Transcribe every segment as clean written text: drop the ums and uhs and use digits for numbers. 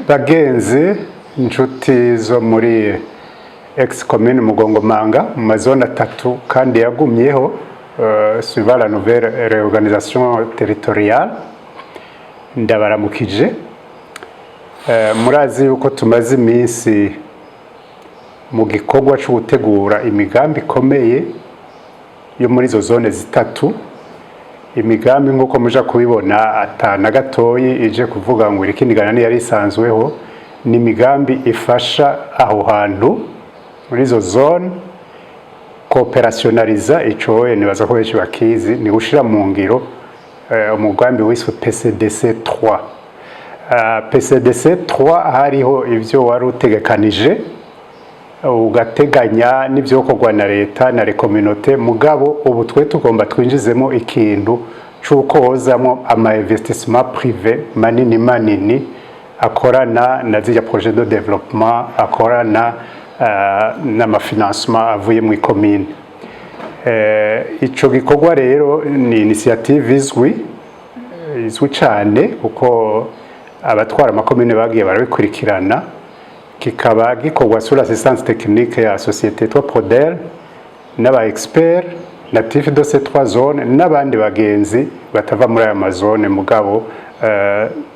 bagenzi inshuti zo muri ex commune Mugongomanga mu mazone atatu kandi yagumyeho suivant la nouvelle réorganisation territoriale ndabaramukije. Murazi yuko tumaze iminsi mu gikorwa cyo gutegura imigambi ikomeye yo muri izo zone zitatu. Imigambi nkuko muja kubibona atana gatoyi ije kuvuga ngo irikindigana yari isanzweho, ni imigambi ifasha aho hantu muri izo zone cooperationaliza icoye nibaza ko benshi bakizi, ni gushira mu ngiro umugambi wiswe PCDC 3. PCDC 3 hariho ivyo wari utegekanije ugateganya n'ivyokorwa na leta na communauté, mugabo ubu twe tugomba twinjizemo ikintu cyuko hozamo ama investissement privé manini akorana na ziriya projet de développement, akorana n'amafinancement avuye mu commune. Ico gikorwa rero ni initiative izwi cyane kuko abatwara amakomune bagiye barabikurikirana, kikaba gikorwa sur l'assistance technique ya société toi Prodel n'aba expert natif de ces trois zones n'abandi bagenzi batava muri aya mazone, mugabo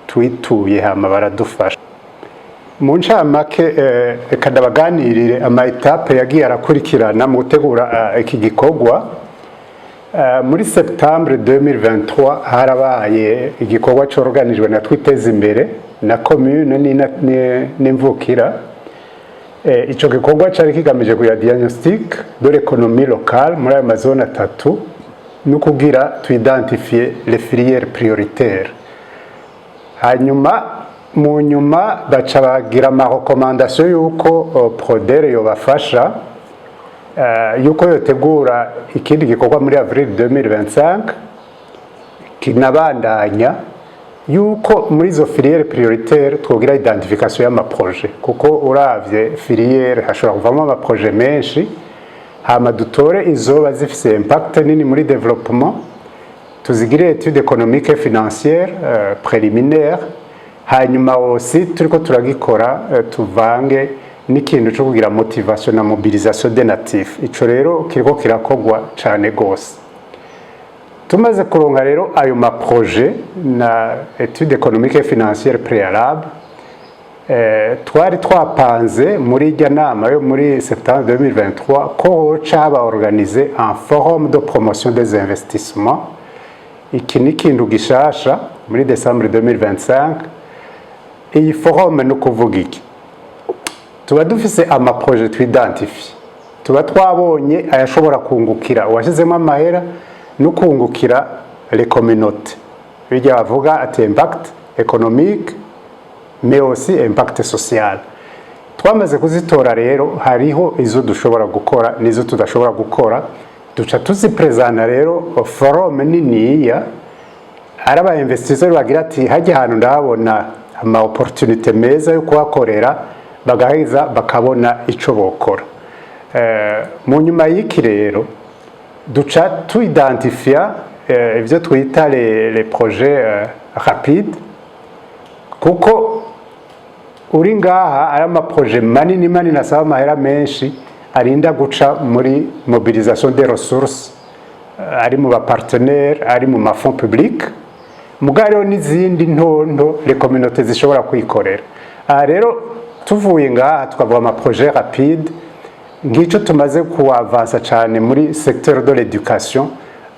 twituye hama baradufasha. Mu ncamake reka ndabaganirire ama etape yagiye arakurikirana mu gutegura iki gikorwa. Muri septembre 2023 harabaye igikorwa cyorganijwe na Twiteze Imbere na commune n'imvukira. Ico gikorwa cyari kigamije kuya diagnostic de l'économie locale muri aya mazone atatu no kugira tu identifier les filières prioritaires. Hanyuma mu nyuma baca bagira ama recommandation yuko Prodel yobafasha yuko yotegura ikindi gikorwa muri avril 2025 kinabandanya yuko muri izo filière prioritaire twogira identification y'ama projet, kuko uravye filière hashobora kuvamo ama projet menshi, hama dutore izoba zifise impact nini muri développement, tuzigire étude économique et financière préliminaire, hanyuma aussi turiko turagikora tuvange n'ikintu cyo kugira motivation na mobilisation des natifs. Ico rero kiriko kirakogwa cyane gose. Tumaze kuronka rero ayo ma projet na étude économique et financière préalable, twari twapanze muri irya nama yo muri septembre 2023 ko caba organisé un forum de promotion des investissements. Iki ni kintu gishasha muri décembre 2025. Iyi forum no kuvuga iki? Tuba dufise ama projet twidentifie, tuba twabonye ayashobora kungukira washizemo amahera no kungukira les communautés. Bijya bavuga ati impact économique mais aussi impact social. Twamaze kuzitora rero hariho izo dushobora gukora nizo tudashobora gukora, duca tuzipresana rero forum niniya araba investisseurs bagira ati hajya hano ndabona ama opportunité meza yo kuhakorera, bagaheza bakabona ico bokora. Mu nyuma y'iki rero duca tu identifier ivyo twita les projets rapides, kuko uri ngaha ari ama projet manini asaba amahera menshi arinda guca muri mobilisation des ressources, ari mu ba partenaires, ari mu ma fonds publics, mugaro n'izindi ntonto les communautés zishobora kwikorera. Rero tuvuye ngaha tukavuga ama projet rapide ngico tumaze kuavansa cyane muri secteur de l'éducation.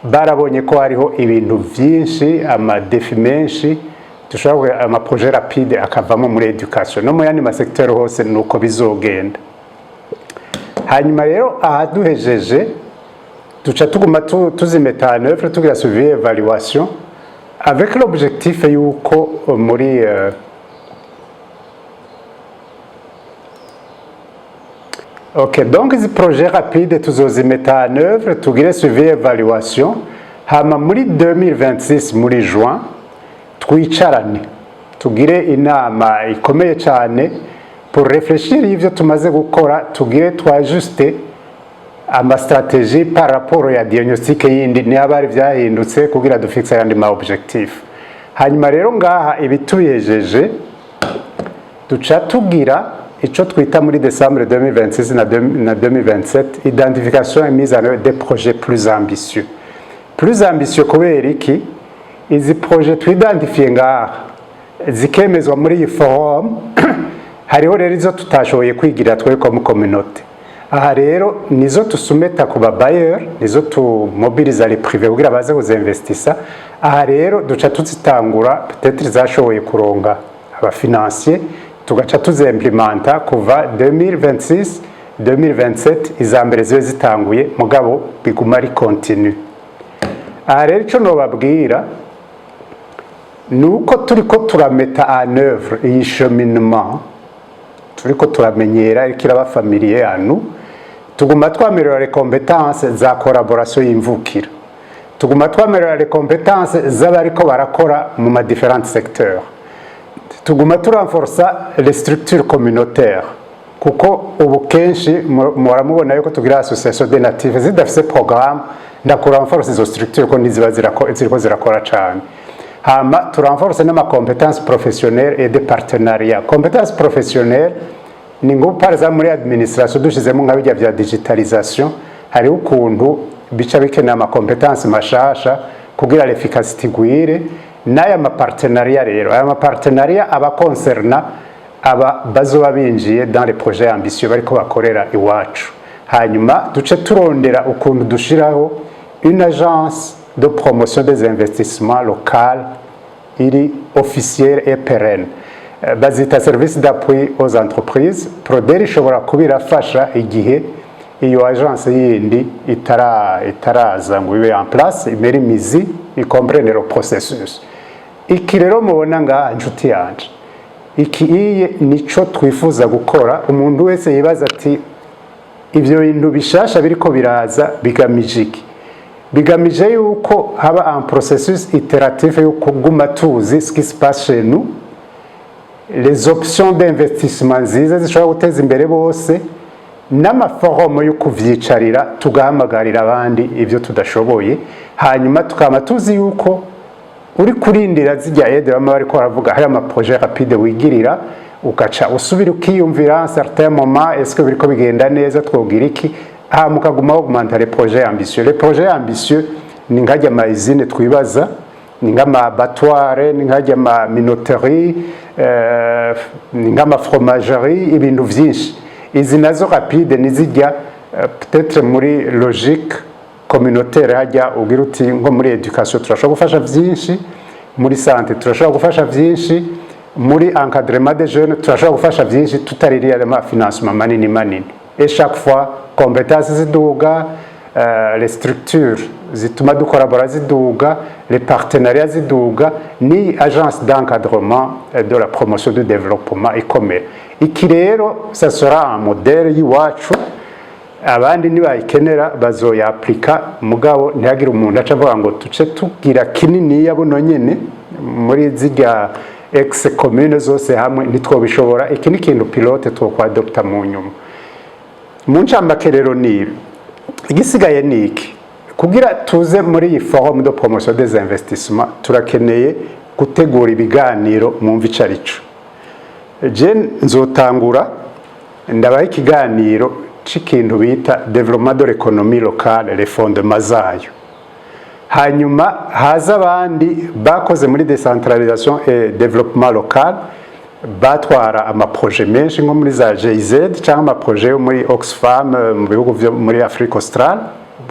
Barabonye ko hariho ibintu byinshi, ama défi menshi, dushobora ama projet rapide akavamo muri education no mu yandi ma secteur hose nuko bizogenda. Hanyuma rero ahaduhejeje duca tuguma tuzimeta en œuvre, tugira suivi évaluation avec l'objectif yuko muri OK, donc izi projet rapide tuzozimeta en œuvre, tugire suivi évaluation, hama muri 2026 muri juin twicarane tugire inama ikomeye cyane pour réfléchir ivyo tumaze gukora, tugire twajuste ama stratégie par rapport ya diagnostic yindi ni abari vyahindutse kugira dufixe yandi ma objectif. Hanyuma rero ngaha ibituyejeje duca tugira icyo twita muri décembre 2026 na 2027 identification et mise en œuvre des projets plus ambitieux kubera iki izi projet twidentifie ngaha zikemezwa muri iyi forum hariho rero izo tutashoboye kwigira twe comme communauté aha rero nizo tusumeta ku babayer nizo tumobiliza les privés kugira baze kuzinvestisa aha rero duca tuzitangura peut-être zashoboye kuronga abafinancier tugaca tuzimplementa kuva 2026 2027 izambere zibe zitanguye mugabo biguma ari continue aha rero icyo nobabwira nuko turiko turameta en œuvre iyi cheminement turiko turamenyera ikiraba familier yanu tuguma twamerera les compétences za collaboration y'imvukira tuguma twamerera les compétences z'abariko barakora mu ma différents secteurs tuguma turenforça les structures communautaires kuko ubu kenshi muramubona yuko tugira association des natifs zidafise programme ndakurenforça izo structures ko niziba ziriko zirakora cyane hama turenforça n'ama compétences professionnelles et de partenariat compétences professionnelles ni ngo par exemple muri administration dushizemo nka bijya bya digitalisation hari ukuntu bica bikeneye ama compétences mashasha kugira l'efficacité gwire n'aya ma partenariat rero aya ma partenariat aba concerna aba bazoba binjiye dans les projets ambitieux bariko bakorera iwacu hanyuma duce turondera ukuntu dushiraho une agence de promotion des investissements local iri officielle et pérenne bazita service d'appui aux entreprises Proderi ishobora kubirafasha igihe iyo agence yindi itaraza ngo ibe en place imeri mizi icomprendre le processus iki rero mubona ngaha inshuti yanje iki iye nico twifuza gukora umuntu wese yibaza ati ibyo bintu bishasha biriko biraza bigamije iki bigamije yuko haba un processus itératif yo kuguma tuzi ce qui se passe chez nous les options d'investissement nziza zishobora guteza imbere bose n'amaforumu yo kuvyicarira tugahamagarira abandi ibyo tudashoboye hanyuma tukaba tuzi yuko uri kurindira zijya aide bamwe bariko baravuga hari ama projet rapide wigirira ugaca usubira ukiyumvira certain moment est-ce que biriko bigenda neza twogira iki mukaguma augmenter les projets ambitieux ni nkajya ama usine twibaza ni nk'ama abattoir ni nkajya ama minoterie ni nk'ama fromagerie ibintu vyinshi izi nazo rapide nizijya peut-être muri logique communautaire hajya ugira uti nko muri education turashobora gufasha vyinshi muri santé turashobora gufasha vyinshi muri encadrement des jeunes turashobora gufasha vyinshi tutaririye ama financement manini et chaque fois compétences ziduga les structures zituma dukorabora ziduga les partenariats ziduga ni agence d'encadrement de la promotion du développement ikomeye iki rero ça sera un modèle y'iwacu abandi nibayikenera bazoyaplika mugabo ntiyagira umuntu aca avuga ngo tuce tugira kinini yabuno nyene muri zijya ex commune zose hamwe nitwobishobora iki ni kintu pilote twokwa adopta mu nyuma mu ncambake rero ni igisigaye niki kugira tuze muri iyi forum de promotion des investissements turakeneye gutegura ibiganiro mu mvicarico je nzotangura ndabaye ikiganiro c'ikintu bita développement de l'économie locale les fondements zayo hanyuma haza abandi bakoze muri décentralisation et développement local batwara ama projet menshi nko muri za GIZ cyangwa ama projet yo muri Oxfam mu bihugu byo muri Afrique Australe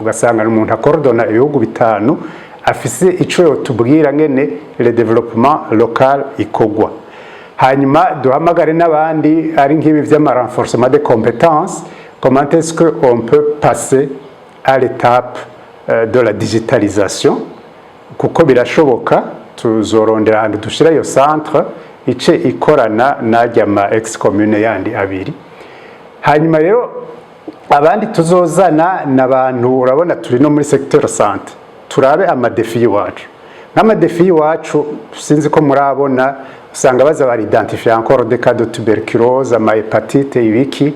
ugasanga umuntu akordona ibihugu bitanu afise ico yotubwira ngene le développement local ikogwa hanyuma duhamagare n'abandi ari nk'ibi vy'ama renforcement des compétences comment est-ce que on peut passer à l'étape de la digitalisation kuko birashoboka tuzorondera ahantu dushira iyo centre ice ikorana najya ma ex commune yandi abiri hanyuma rero abandi tuzozana n'abantu urabona turi no muri secteur santé turabe amadefi wacu n'amadefi wacu sinzi ko murabona usanga baza bari identifier encore des cas de tuberculose ama hépatite ibiki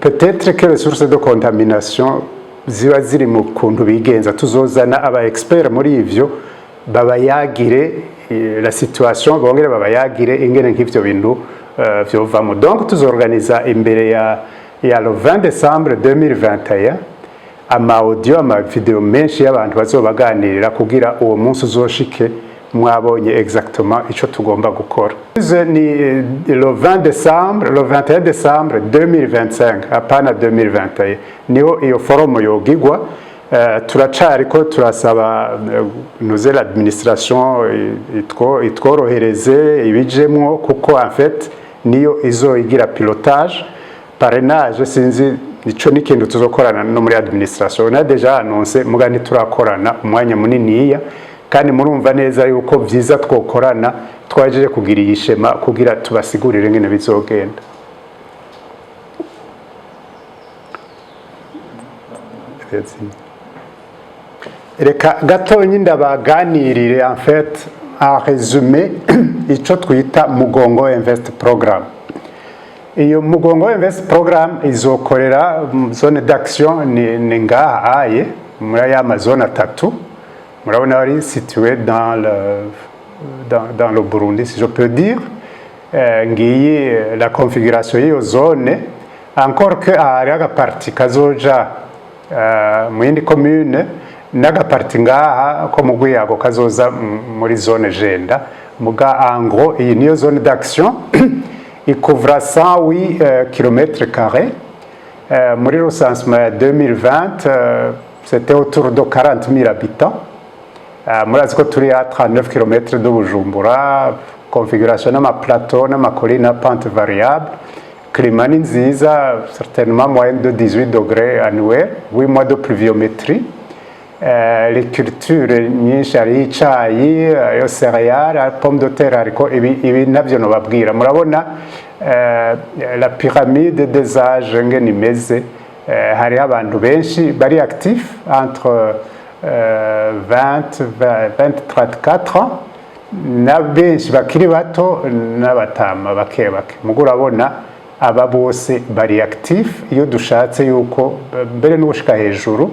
peut-être que les sources de contamination ziba ziri mu kuntu bigenza tuzozana aba expert muri ivyo babayagire la situation bongere babayagire ingene nk'ivyo bintu vyovamo. Donc tuzorganiza imbere ya le 20 décembre 2021 ama audio ama video menshi y'abantu bazobaganirira kugira uwo munsi uzoshike mwabonye exactement ico tugomba gukora. Ni le 20 décembre, le 21 décembre 2025 apana 2021 niho iyo forum yogigwa. Turacariko turasaba nuze l'administration itworohereze ibijemwo kuko en fait niyo izoyigira pilotage parrainage sinzi ico n'ikintu tuzokorana no muri administration na deja annonce mugani turakorana umwanya muniniya kandi murumva neza yuko vyiza twokorana twajeje kugira ishema kugira tubasigurire ngene bizogenda. Reka gatonyi ndabaganirire en fait en résumé ico twita Mugongo Invest Program. Iyo Mugongo Invest Program izokorera zone d'action ni ngaha aye muri ya zone atatu murabona ari situé dans le Burundi si je peux dire. Ngiyi la configuration y'iyo zone encore que hari agaparti kazoja mu yindi commune n'agaparti ngaha ko mu Gwiyago kazoza muri zone Jenda muga en gros iyi niyo zone d'action il couvre 108 km². Muri recensement 2020 c'était autour de 40 000 habitants. Murazi ko turi à 39 km de Bujumbura, configuration n'ama plateau n'ama colline à pente variable, climat nziza, certainement moyenne de 18 degrés annuel, 8 mois de pluviométrie. Les cultures nyinshi ari icayi yo céréales pomme de terre ariko ibi navyo no babwira murabona la pyramide des âges ngene imeze hari abantu benshi bari actif entre 20 34 ans na benshi bakiri bato n'abatama bake mugurabona aba bose bari actif iyo dushatse yuko mbere n'ubushika hejuru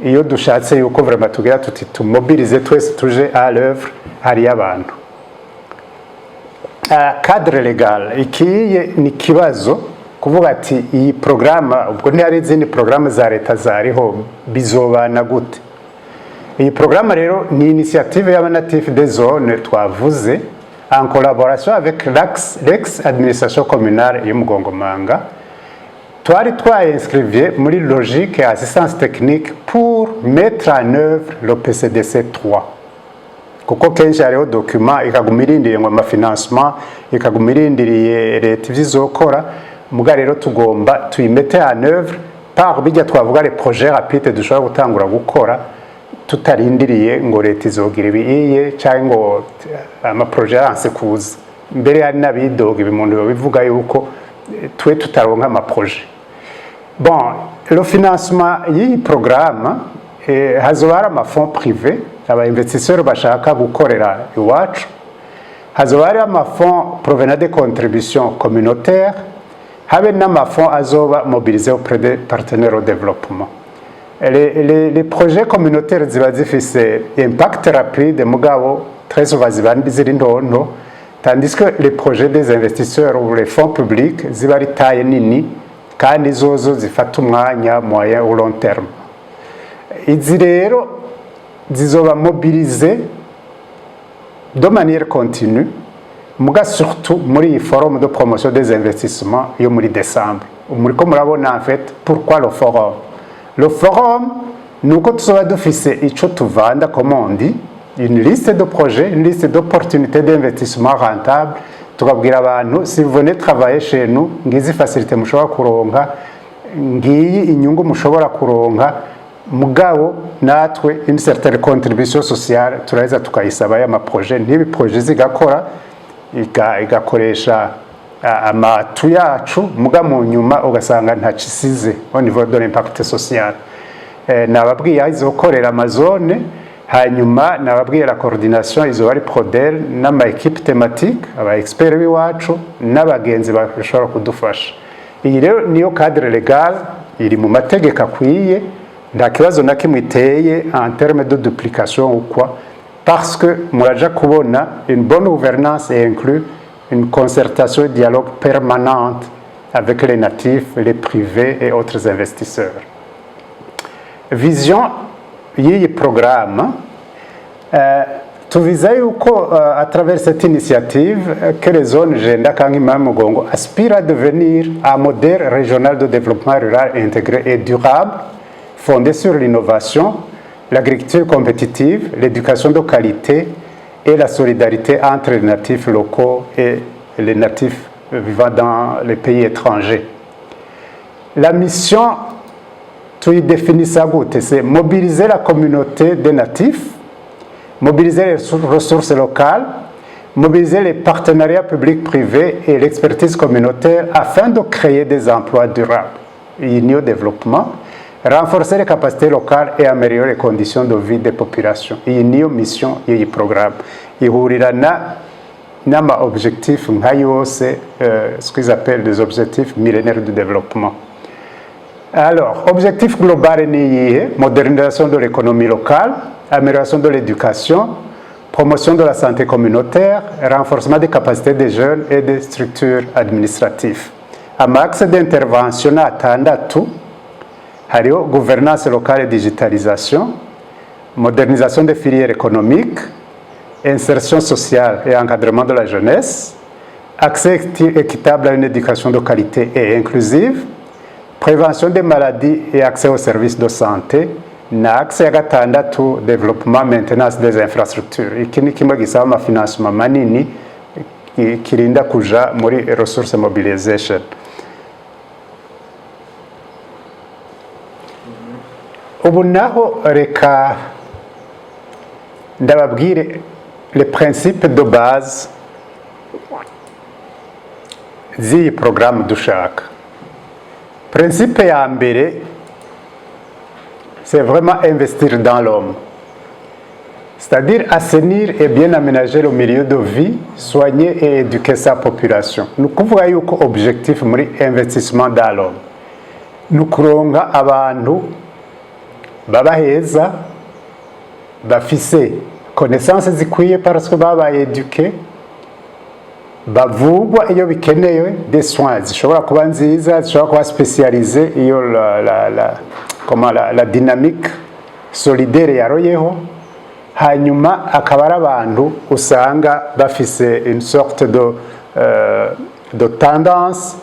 iyo dushatse yuko vraiment tugira tuti tumobilize twese tuje à l'œuvre hari abantu. Cadre légal ikiye ni kibazo kuvuga ati iyi programme ubwo ntihari izindi programme za leta zariho bizobana gute. Iyi programme rero ni initiative y'abanatif des zones twavuze en collaboration avec l'ex-administration communale yo Mugongomanga. Twari inscrivier muri logique et assistance technique pour mettre en œuvre le PCDC 3. Kuko kenshi hariho document ikagumirindiriye ngo amafinancement ikagumirindiriye leta ivyizokora muga rero tugomba tuyimete en œuvre par bijya twavuga les projets rapides dushobora gutangura gukora tutarindiriye ngo leta izogira ibiye cyangwa ngo ama projet anse kuza mbere hari nabidoga ibimuntu bivuga yuko twe tutaronka ama projet. Bon, le financement y'iyi programme hazoba hari amafonds privé aba investisseurs bashaka gukorera iwacu, hazoba hari amafonds provenant des contributions communautaires, habe n'amafonds azoba mobilisés auprès des partenaires au développement. Les projets communautaires ziba zifise impact rapide mugabo très souvent ziba ziri ntonto, tandis que les projets des investisseurs ou les fonds publics ziba ari taille nini kandi zozo zifata umwanya moyen ou long terme. Izi rero zizoba mobilisé de manière continue muga surtout muri iyi forum de promotion des investissements yo muri décembre. Muriko murabona en fait pourquoi le forum. Le forum nuko tuzoba dufise ico tuvanda comme on dit, une liste de projets, une liste d'opportunités d'investissement rentables. Tukabwira abantu si vous venez travailler chez nous ngizi facilité mushobora kuronka ngiyi inyungu mushobora kuronka mugabo natwe une certaine contribution sociale turaheza tukayisaba ya projet n'ibi projet zigakora igakoresha amatu yacu muga mu nyuma ugasanga ntacisize au niveau de l'impact social. Nababwiye izokorera amazone hanyuma nababwiye la coordination izo bari prodel n'ama équipe thématique aba expert biwacu n'abagenzi bashobora kudufasha. Iyi rero niyo cadre légal iri mu mategeko akwiye nta kibazo na kimwe iteye en terme de duplication ou quoi parce que muraja kubona une bonne gouvernance inclut une concertation et dialogue permanente avec les natifs, les privés et autres investisseurs. Vision y'iyi programme, tuviza yuko à travers cette initiative que les zones Genda Kangima Mugongo aspirent à devenir un modèle régional de développement rural intégré et durable fondé sur l'innovation, l'agriculture compétitive, l'éducation de qualité et la solidarité entre les natifs locaux et les natifs vivant dans les pays étrangers. La mission, tu y définis ça, c'est mobiliser la communauté des natifs, mobiliser les ressources locales, mobiliser les partenariats publics-privés et l'expertise communautaire afin de créer des emplois durables et au développement, renforcer les capacités locales et améliorer les conditions de vie des populations. Iyi niyo mission y'iyi programme. Ihurirana n'ama objectif nka yose, ce qu'ils appellent des objectifs millénaires de développement. Alors, objectif global ni modernisation de l'économie locale, amélioration de l'éducation, promotion de la santé communautaire, renforcement des capacités des jeunes et des structures administratives. Amaxe d'intervention atandatu hariho gouvernance locale et digitalisation, modernisation des filières économiques, insertion sociale et encadrement de la jeunesse, accès équitable à une éducation de qualité et inclusive, prévention des maladies et accès aux services de santé, na accès à gatandatu développement maintenance des infrastructures. Iki ni kimwe gisaba amafinansima manini kirinda kuja muri resource mobilization. Ubu naho reka ndababwire les principes de base z'iyi programme dushaka. Principe ya mbere, c'est vraiment investir dans l'homme. C'est-à-dire assainir et bien aménager le milieu de vie, soigner et éduquer sa population. Nous kuvuga yuko objectif muri investissement dans l'homme. Nous kuronga abantu baba heza, bafise connaissances zikwiye parce que babaye éduqué, bavugwa iyo bikenewe, des soins zishobora kuba nziza, zishobora kuba spécialisé iyo la dynamique solidaire yaroyeho, hanyuma akaba ari abantu usanga bafise une sorte de tendance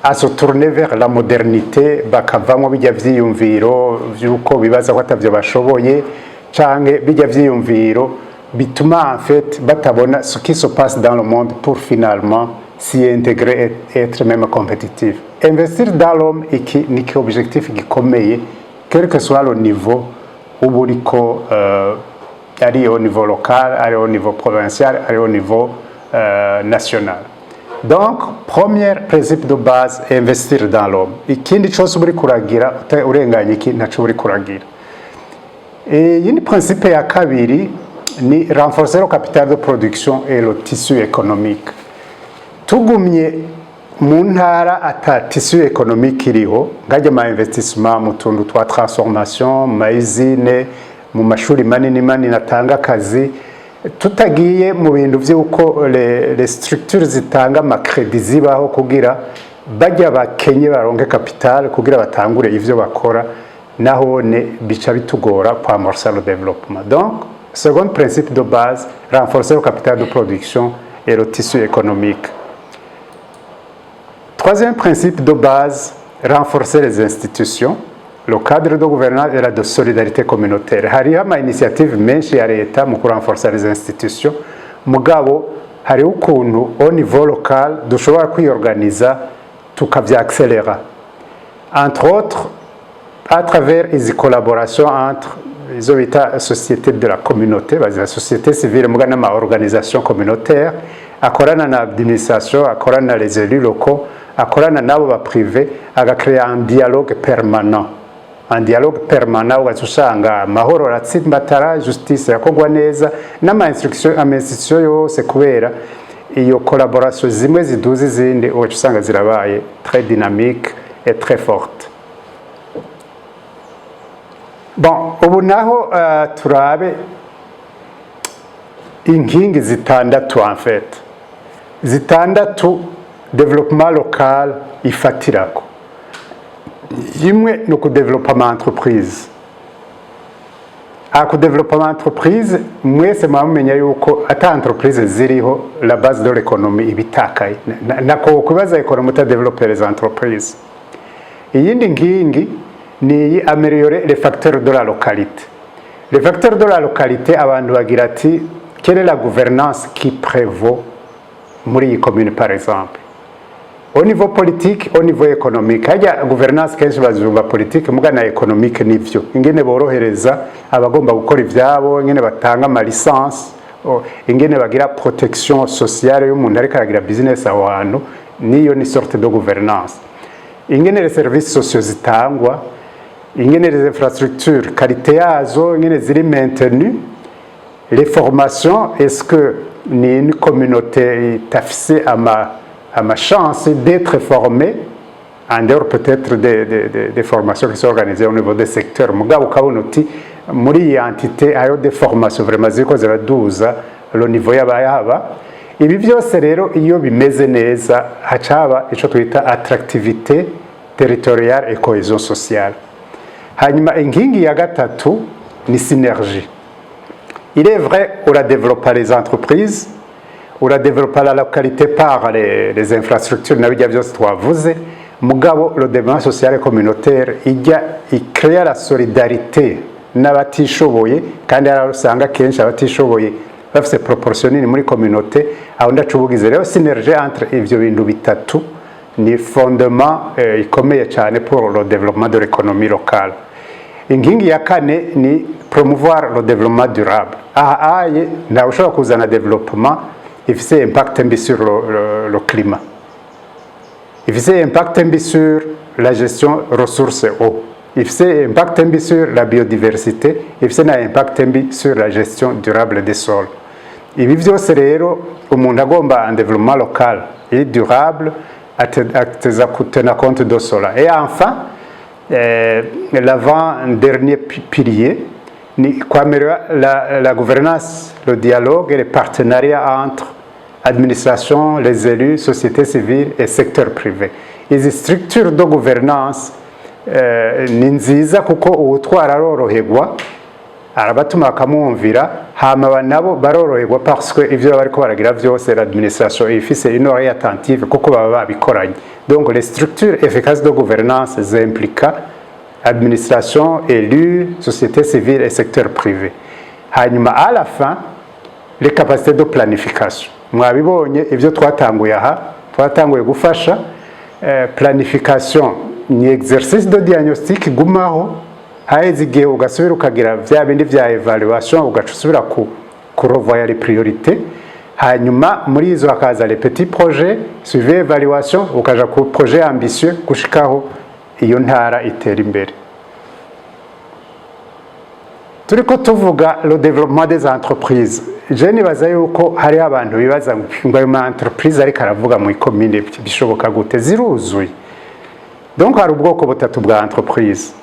à se tourner vers la modernité, bakavamo bijya vyiyumviro vyuko bibaza ko atavyo bashoboye canke bijya vyiyumviro bituma en fait batabona ce qui se passe dans le monde pour finalement s'y intégrer et être même compétitif. Investir dans l'homme iki ni objectif gikomeye quel que soit le niveau uburiko ari au niveau local, ari au niveau provincial, ari au niveau national. Donc, premier principe de base, investir dans l'homme. Ikindi chose uri kuragira, urenganya iki ntaco uri kuragira. Yindi principe ya kabiri ni renforcer le capital de production et le tissu économique. Tugumye mu ntara ata tissu économique iriho, ngajya ma investissement mu tundu twa transformation, ma usine, mu mashuri manini natanga akazi, tutagiye mu bintu by'uko les structures zitanga amakredi zibaho kugira bajya bakenye baronke capital kugira batangure ivyo bakora, nahone bica bitugora pour amorcer le développement. Donc, second principe de base, renforcer le capital de production et le tissu économique. Troisième principe de base, renforcer les institutions, le cadre de gouvernance et la de solidarité communautaire. Hariho ama initiative menshi ya leta mu renforcer les institutions, mugabo hariho ukuntu au niveau local dushobora kwiorganiza tukavyaccélera. Entre autres, à travers les collaborations entre les sociétés de la communauté, la société civile, ma organisation communautaire, akorana na administration, akorana les élus locaux, akorana nabo ba privé, agakréer un dialogue permanent. Un dialogue permanent ugasanga mahoro ratsimbatara, justice yakogwa neza n'ama institution yose kubera iyo collaboration zimwe ziduze izindi ugasanga zirabaye très dynamique et très forte. Bon, ubu naho turabe inkingi zitandatu en fait zitandatu development local ifatirako. Imwe ni ukudevelopa ama entreprise. Kudevelopa ama entreprise mwese mwamenya yuko ata entreprise ziriho la base de l'économie ibitakaye. Nako kubaza ekonomi utadeveloper les entreprises. Iyindi nkingi ni améliorer les facteurs de la localité. Les facteurs de la localité abantu bagira ati quelle est la gouvernance qui prévaut muri iyi commune par exemple. Au niveau politique, au niveau économique, hajya gouvernance kenshi bazumva politique muga na économique nivyo. Ingene borohereza abagomba gukora ivyabo, ingene batanga ama licence, ingene bagira protection sociale y'umuntu ariko aragira business aho hantu, niyo ni sorte de gouvernance. Ingene les services sociaux zitangwa, ingene les infrastructures, qualité yazo, ingene ziri maintenues, les formations, est-ce que ni une communauté tafise ma chance d'être formé en dehors peut-être des formations qui sont organisées au niveau des secteurs. Mugabo ukabona uti muri iyi entité ayo des formations vraiment ziko ziraduza le niveau y'abayaba. Ibi byose rero iyo bimeze neza hacaba ico twita attractivité territoriale et cohésion sociale. Hanyuma inkingi ya gatatu ni synergie. Il est vrai on a développé les entreprises, on a développé la localité par les infrastructures nabijya byose twavuze, mugabo le développement social et communautaire il crée la solidarité n'abatishoboye kandi arusanga kenshi abatishoboye bafite proportion nini muri communauté aho ndacubugize rero synergie entre ivyo bintu bitatu ni fondement ikomeye cyane pour le développement de l'économie locale. Inkingi ya kane ni promouvoir le développement durable. Aye nda ushobora kuzana développement ifise impact mbi sur le climat. Ifise impact mbi sur la gestion ressources eau. Ifise impact mbi sur la biodiversité, ifise na impact mbi sur la gestion durable des sols. Ibi byose rero umuntu agomba un développement local et durable ateza kutena compte de cela. Et enfin l'avant-dernier pilier ni la gouvernance, le dialogue et les partenariats entre administration, les élus, société civile et secteur privé. Izi structures de gouvernance ni nziza kuko uwutwara aroroherwa arabatuma bakamwumvira hama nabo baroroherwa parce que ivyo bariko baragira vyose l'administration ifise une oreille attentive kuko baba babikoranye. Donc les structures efficaces de gouvernance impliquent administration, élus, société civile et secteur privé. Hanyuma à la fin les capacités de planification. Mwabibonye ivyo twatanguye gufasha planification ni exercice de diagnostic gumaho haheze igihe ugasubira ukagira vya bindi vya evaluation ugacusubira kurevoir les priorités. Hanyuma muri izo hakaza les petits projets suivi évaluation ukaja ku projet ambitieux gushikaho iyo ntara itera imbere. Turiko tuvuga le développement des entreprises. Je nibaza yuko hari abantu bibaza ngo ayo entreprise ariko aravuga mu commune bishoboka gute ziruzuye. Donc hari ubwoko butatu bwa entreprise.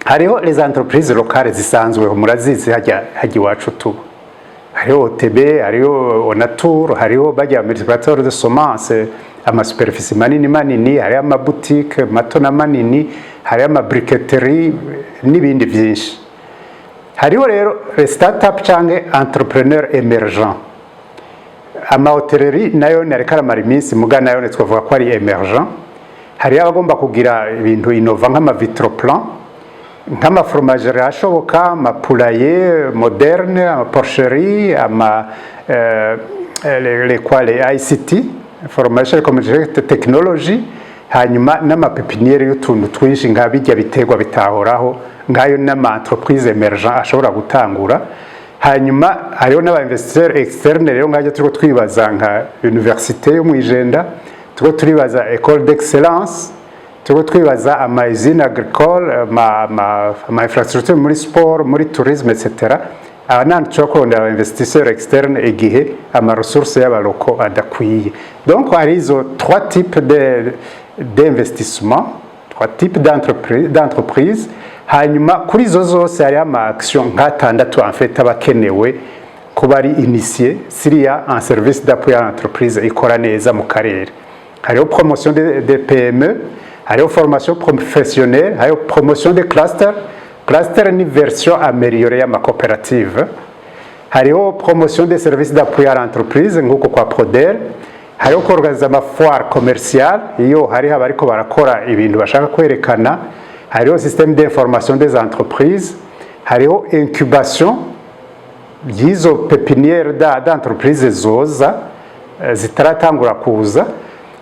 Hariho les entreprises locales zisanzwe murazizi hajya iwacu tuba. Hariho OTB, hariho Onatur, hariho bajya multiplicateur de semences, ama superficie manini, hariho ama boutique mato na manini, hariho ama briqueterie n'ibindi byinshi. Hariho rero start-up canke entrepreneur émergent. Ama hotellerie nayo nareka aramara iminsi muga nayo twavuga ko ari émergent. Hariho abagomba kugira ibintu innova nk'ama vitroplan, nk'ama fromagerie ashoboka, ama poulailler moderne, ama porcherie, ama les ICT, information communication technology, hanyuma n'ama pepiniere y'utuntu twinshi nk'abijya biterwa bitahoraho ngayo n'ama entreprise émergent ashobora gutangura. Hanyuma hariho n'aba investisseurs externe rero ngaje turiko twibaza nka université yo mu Ijenda, turiko turibaza école d'excellence, turiko twibaza ama usine agricole, ama infrastructure muri sport, muri tourisme etc. Abanandi cyokonda aba investisseurs externe igihe ama ressources y'abaloko adakwiye. Donc hari izo trois types d'investissement, trois types d'entreprise. Hanyuma kuri zo zose hari ama action nk'atandatu en fait abakenewe kuba ari initié siriya en service d'appui à l'entreprise ikora neza mu karere. Hariho promotion de PME, hariho formation professionnelle, hariho promotion de cluster. Cluster ni version améliorée ya makoperative. Hariho promotion des services d'appui à l'entreprise nguko kwa Prodel. Hariho organiza ama foire commerciale iyo hariho abariko barakora ibintu bashaka kwerekana. Hariho système d'information des entreprises. Hariho incubation y'izo pépinière d'entreprise zoza zitaratangura kuza.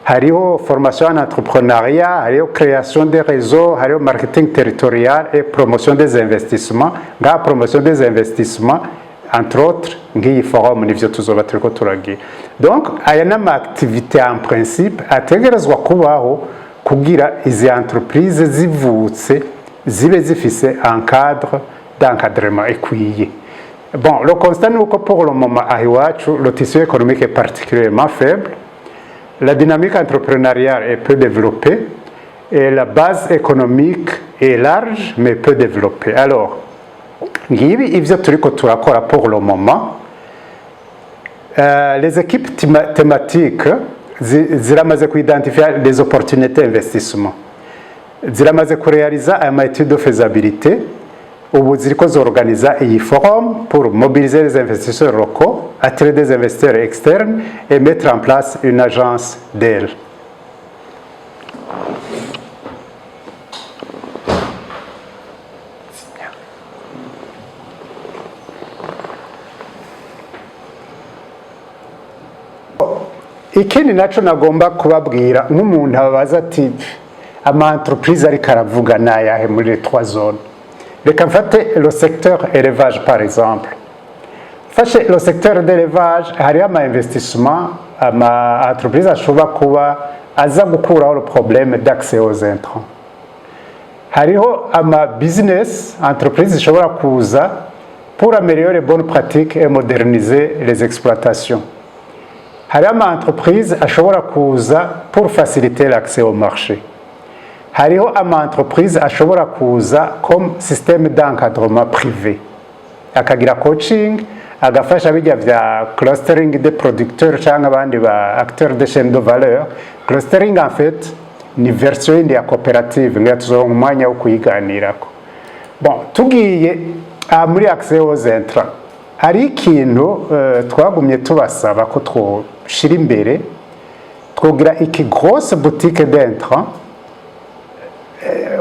Hariho formation en entrepreneuriat, hariho création des réseaux, hariho marketing territorial et promotion des investissements. Nga promotion des investissements entre autres ngiyi forum nivyo tuzoba turiko turagira. Donc aya nama activité en principe ategerezwa kubaho kugira izi entreprise zivutse zibe zifise un cadre d'encadrement ikwiye. Bon, le constat nous que pour le moment à iwacu le tissu économique est particulièrement faible. La dynamique entrepreneuriale est peu développée et la base économique est large mais peu développée. Alors, ngibi ivyo turiko turakora pour le moment. Les équipes thématiques ziramaze kuidentifier les opportunités d'investissement. Ziramaze kurealiza ama étude de faisabilité. Ubu ziriko zorganiza iyi forum pour mobiliser les investisseurs locaux, attirer des investisseurs externes et mettre en place une agence d'aide. Ikindi naco nagomba kubabwira nk'umuntu abaza ati ama entreprise ariko aravuga nayahe muri les 3 zones. Reka mfate le secteur élevage par exemple. Fashe le secteur d'élevage hariho ama investissement ama entreprise ashobora kuba aza gukuraho le problème d'accès aux intrants. Hariho ama business entreprise ishobora kuza pour améliorer les bonnes pratiques et moderniser les exploitations. Hariho ama entreprise ashobora kuza pour faciliter l'accès au marché. Hariho ama entreprise ashobora kuza comme système d'encadrement privé. Akagira coaching, agafasha bijya vya clustering des producteurs cyangwa abandi ba acteurs de chaîne de valeur. Clustering en fait ni version indi ya coopérative ngira tuzonga umwanya wo kuyiganirako. Bon, tugiye muri accès aux intrants. Hari ikintu twagumye tubasaba ko twoshira imbere twogira iki grosse boutique d'intrants.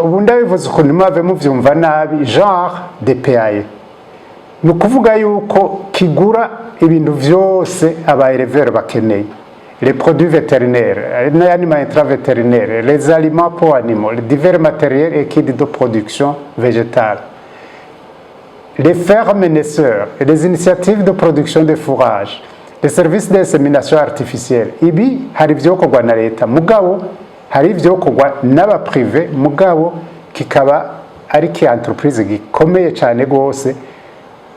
Ubu ndabivuze ukuntu mwave muvyumva nabi genre DPAE. Ni ukuvuga yuko kigura ibintu vyose aba éleveurs bakeneye. Les produits vétérinaires, les aliments intravétérinaires, les aliments pour animaux, les divers matériels et kits de production végétale. Les fermes naisseurs et les initiatives de production de fourrage, les services d'insémination artificielle. Ibi hari vyokorwa na leta mugabo hari ivyokorwa n'aba privé mugabo kikaba ari ki entreprise gikomeye cyane gose.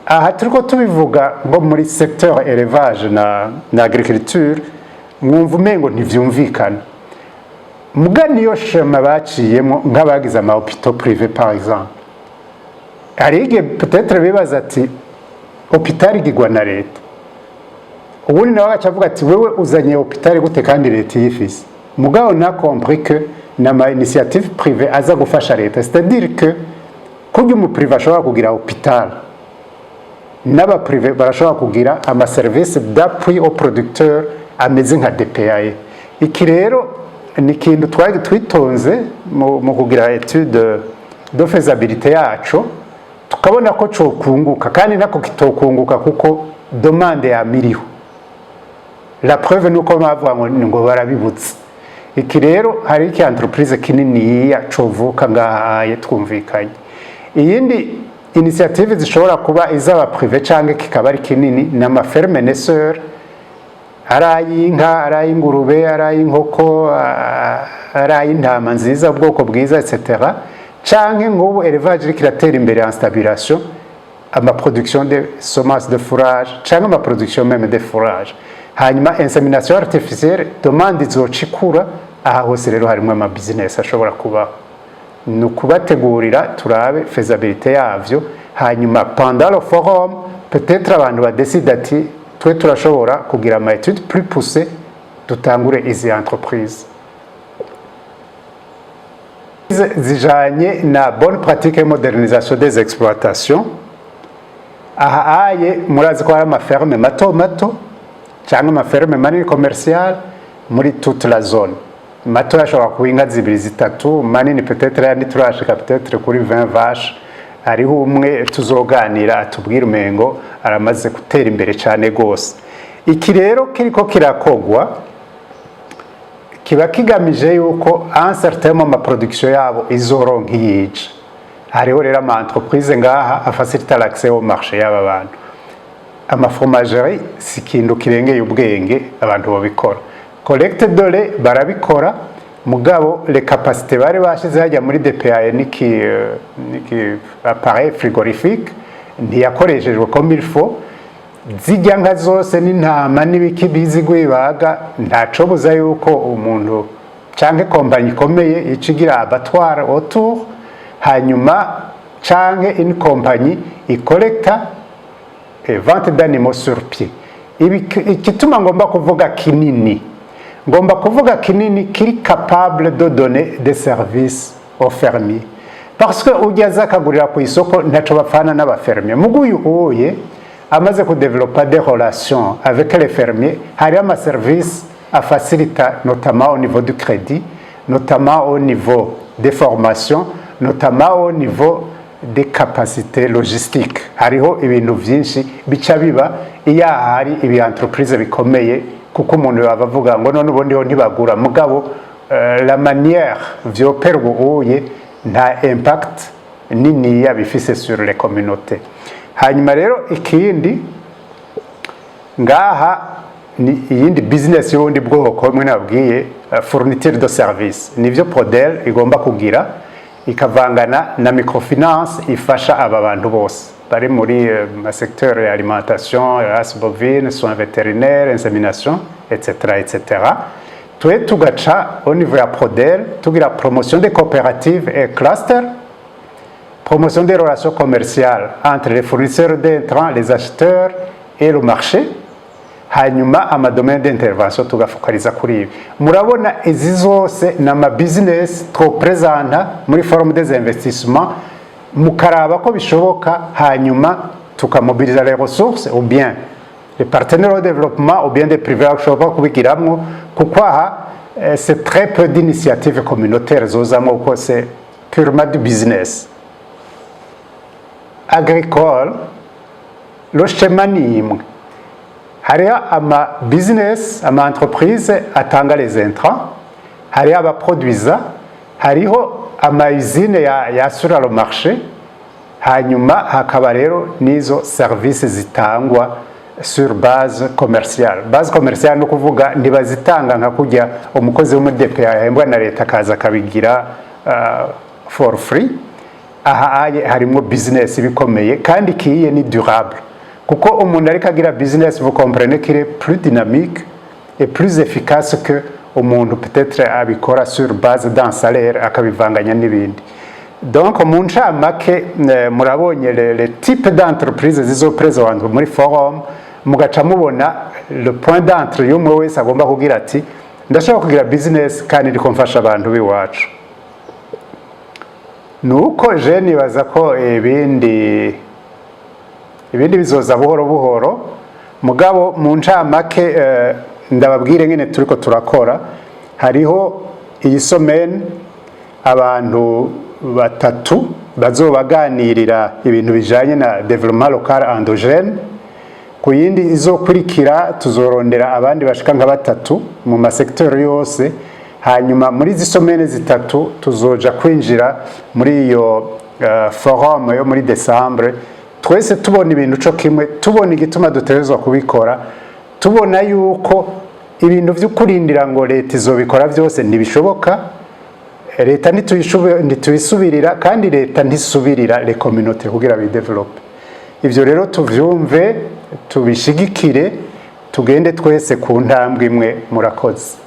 Aha turiko tubivuga ngo muri secteur élevage na agriculture mwumva umengo ntivyumvikana. Muga niyo shema baciyemo nk'abagize ama hôpitaux privés par exemple. Arige peut-être bibaza ati hôpital igirwa na leta. Ubundi nawe agacavuga ati wewe uzanye hôpital gute kandi leta yifise. Mugabo na compris que nama initiative privée aza gufasha leta. C'est-à-dire que kugira mu privé ashobora kugira hôpital n'aba privé barashobora kugira ama service d'appui aux producteurs ameze nka DPAE. Iki rero ni kintu twari twitonze mu kugira étude de faisabilité yacu tukabona ko cyo kunguka kandi nako kitokunguka kuko demande ya miriho. La preuve nuko bavuga ngo barabibutse. Iki rero hari iki entreprise kinini ya covuka ngahaye twumvikanye. Iyindi initiative zishobora kuba izaba privé cyangwa kikaba ari kinini n'ama ferme naisseur arayinka arayingurube arayinkoko arayintama nziza ubwoko bwiza etc. Canke ngubu élevage kiratera imbere en stabilisation ama production de semences de fourrage canke ama production même de fourrage. Hanyuma insémination artificielle demande izocikura aha hose rero harimo ama business ashobora kuba nukubategurira turabe faisabilité yavyo hanyuma pendant le forum peut-être abantu badeside ati twe turashobora kugira ama étude plus poussée dutangure izi entreprise zijanye na bonne pratique et modernisation des exploitations. Aha aye murazi ko hari amaferme mato mato cyangwa amaferme manini commercial muri toute la zone. Mato yashobora kuba inka zibiri zitatu, manini peut-être yandi turashika peut-être kuri 20 vaches. Hariho umwe tuzoganira atubwira umengo aramaze gutera imbere cyane gose. Iki rero kiriko kirakogwa kiba kigamije yuko un certain moment production yabo izoronka yica. Hariho rero ama entreprise ngaha afacilita l'accès au marché y'aba bantu. Ama fromagerie si kintu kirengeye ubwenge abantu babikora. Collecte de lait barabikora mugabo les capacités bari bashize hajya muri DPA niki appareil frigorifique ntiyakoreshejwe comme il faut. Zijya nka zose n'intama n'ibiki bizigwibaga ntaco buza yuko umuntu canke kompanyi ikomeye icigira abatwara autour hanyuma canke une compagnie icollecta et vente d'animaux sur pied. Ikituma ngomba kuvuga kinini, ngomba kuvuga kinini kiri capable de donner des services aux fermiers, parce que ugeze akagurira ku isoko ntaco bapfana n'abafermier. Muguyu uye amaze kudévelopper des relations avec les fermiers, hari ama service à faciliter notamment au niveau du crédit, notamment au niveau des formations, notamment au niveau des capacités logistiques. Hariho ibintu byinshi bica biba iya hari ibi entreprise bikomeye kuko umuntu bavuga ngo none ubundi ho ntibagura mugabo la manière vyoperwa uye nta impact nini yabifise sur les communautés. Hanyuma rero ikindi ngaha ni iyindi business y'ubundi bwoko mwe nabwiye fourniture de service nivyo Prodel igomba kugira ikavangana na microfinance ifasha aba bantu bose bari muri ma secteur ya alimentation, race bovine, soins vétérinaires, insémination, etc. etc. Twe tugaca au niveau ya Prodel tugira promotion des coopératives et clusters, promotion des relations commerciales entre les fournisseurs d'intrants, les acheteurs et le marché. Hanyuma ama domaine d'intervention tugafokaliza kuri ibi. Murabona izi zose na ma business two presenta muri forme des investissements mukaraba ko bishoboka hanyuma tukamobiliza les ressources ou bien les partenaires au développement ou bien des privés bashobora kubigiramwo kuko aha c'est très peu d'initiatives communautaires zozamwo kuko c'est purement du business agricole. Le schéma ni imwe. Hariho ama business, ama entreprise atanga les intrants, hariho abaproduiza, hariho ama usine yasura le marché, hanyuma hakaba rero nizo services zitangwa sur base commerciale. Base commerciale no kuvuga ntibazitanga nka kujya umukozi wo muri DPA yahembwa na leta kaza kabigira for free. Aha harimo business bikomeye kandi kiye ni durable. Kuko umuntu ariko agira business, vous comprenez qu'il est plus dynamique et plus efficace que umuntu peut-être abikora sur base d'un salaire akabivanganya n'ibindi. Donc mu ncamake murabonye les types d'entreprises zizoprezentwa muri forum mugaca mubona le point d'entrée y'umwe wese agomba kugira ati ndashaka kugira business kandi ndiko mfasha abantu biwacu. Nuko je nibaza ko ibindi bizoza buhoro buhoro mugabo mu ncamake ndababwire ngene turiko turakora. Hariho iyi semaine abantu batatu bazobaganirira ibintu bijanye na développement local endogène. Ku yindi izokurikira tuzorondera abandi bashika nka batatu mu ma secteur yose. Hanyuma muri izi semaine zitatu tuzoja kwinjira muri iyo forum yo muri December. Twese tubona ibintu cyo kimwe, tubona igituma duterezwa kubikora, tubona yuko ibintu vy'ukurindira ngo leta izobikora byose ntibishoboka. Leta ntituyisubirira kandi leta ntisubirira les communautés kugira bidevelope. Ivyo rero tuvyumve, tubishigikire, tugende twese ku ntambwe imwe. Murakoze.